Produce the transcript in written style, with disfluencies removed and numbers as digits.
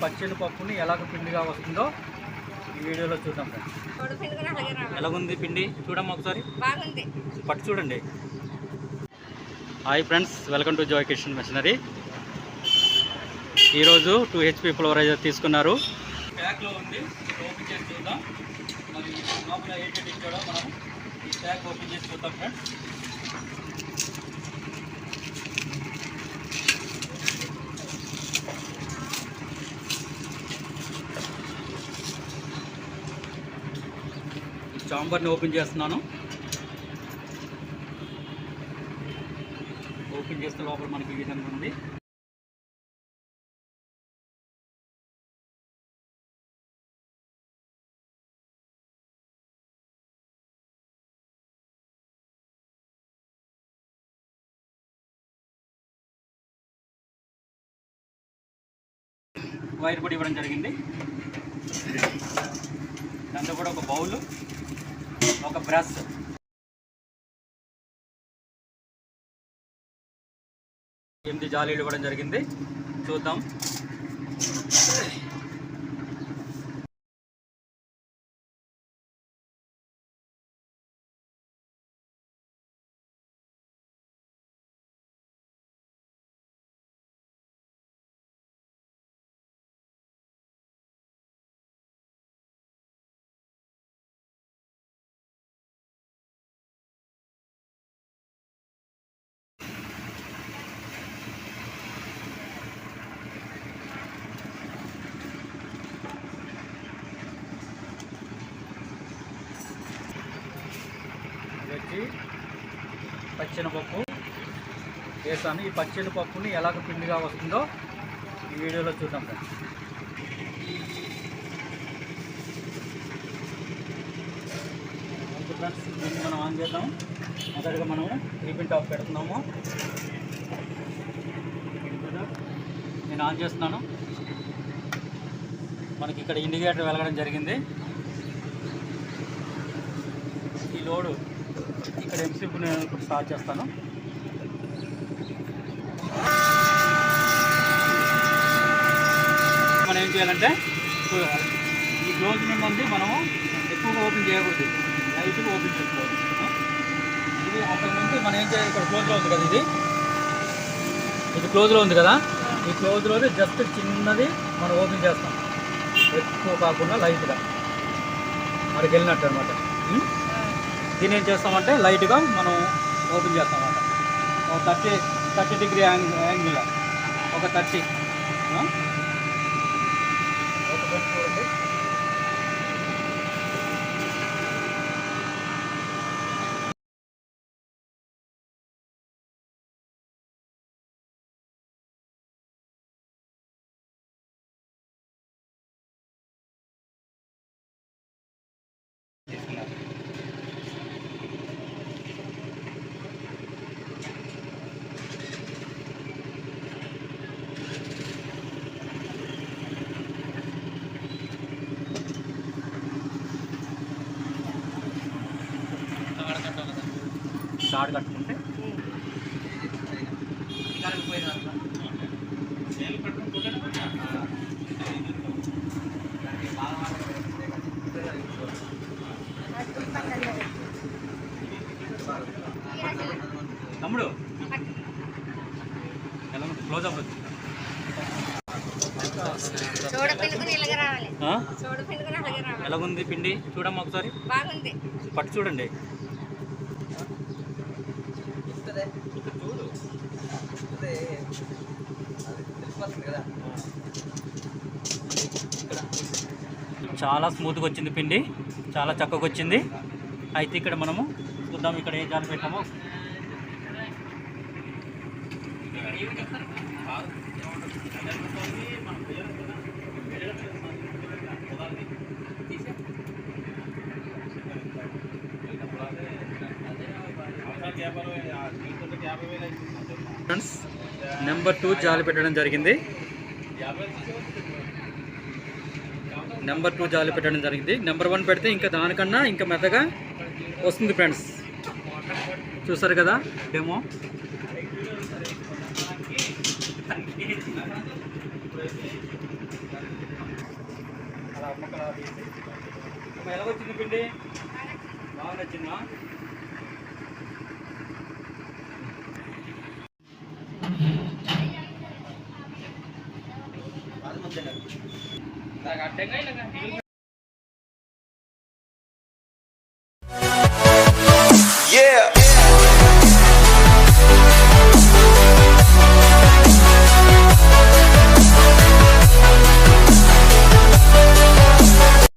పచ్చని పప్పుని ఎలాగ పిండిగా వస్తుందో ఈ వీడియోలో చూద్దాం. ఎలాగుంది పిండి చూడమ్మా ఒకసారి, పట్టు చూడండి. Hi friends, welcome to Joy kitchen machinery. ఈరోజు 2 HP ఫ్లోరైజర్ తీసుకున్నారు. ప్యాక్లో ఉంది, ఓపెన్ చేసి చూద్దాం. మరి లోపల ఏంటంటే కూడా మనం ఈ ప్యాక్ ఓపెన్ చేసి చూద్దాం ఫ్రెండ్స్. చాంబర్ని ఓపెన్ చేస్తున్నాను. ఓపెన్ చేస్తే లోపల మనకి ఈ విధంగా ఉంది. వైర్ కూడా ఇవ్వడం జరిగింది. దాంట్లో కూడా ఒక బౌల్, ఒక బ్రష్, ఎనిమిది జాలీలు ఇవ్వడం జరిగింది. చూద్దాం. పచ్చెనపప్పు వేసాను. ఈ పచ్చెనపప్పుని ఎలాగ పిండిగా వస్తుందో ఈ వీడియోలో చూద్దాం ఫ్రెండ్స్. దీన్ని మనం ఆన్ చేద్దాం. మొదటిగా మనము రీపిన్ టాప్ పెడుతున్నాము. నేను ఆన్ చేస్తున్నాను. మనకి ఇక్కడ ఇండికేటర్ వెలగడం జరిగింది. ఈ లోడు ఇక్కడ ఎంసీప్ నేను ఇప్పుడు స్టార్ట్ చేస్తాను. మనం ఏం చేయాలంటే ఈ క్లోజ్ నుండి మనము ఎక్కువగా ఓపెన్ చేయకూడదు, లైట్గా ఓపెన్ చేసుకోవాలి. ఇది అంతకుముందు మనం ఏం చేయాలి, ఇక్కడ క్లోజ్లో ఉంది కదా, ఇది క్లోజ్లో ఉంది కదా, ఈ క్లోజ్లోనే జస్ట్ చిన్నది మనం ఓపెన్ చేస్తాం, ఎక్కువ కాకుండా లైట్గా మనకి వెళ్ళినట్టు అనమాట. దీన్ని ఏం చేస్తామంటే లైట్గా మనం ఓపెన్ చేస్తాం అన్నమాట. ఒక 30 డిగ్రీ యాంగిల్, ఒక 30. చూడండి, షార్ట్ కట్టుకుంటే తమ్ముడు ఎలా క్లోజ్ అవ్వదు. ఎలాగుంది పిండి చూడమ్మా ఒకసారి, పట్టు చూడండి. చాలా స్మూత్గా వచ్చింది పిండి, చాలా చక్కగా వచ్చింది. అయితే ఇక్కడ మనము చూద్దాం, ఇక్కడ ఏ జాలి పెట్టామో. ఫ్రెండ్స్, నెంబర్ 2 జాలి పెట్టడం జరిగింది. నెంబర్ 2 జాలి పెట్టడం జరిగింది. నెంబర్ 1 పెడితే ఇంకా దానికన్నా ఇంకా మెత్తగా వస్తుంది ఫ్రెండ్స్. చూసారు కదా డెమో. ముక్కలు తీసి ఎలా వచ్చింది పిండి? బాగా నచ్చిందా? అది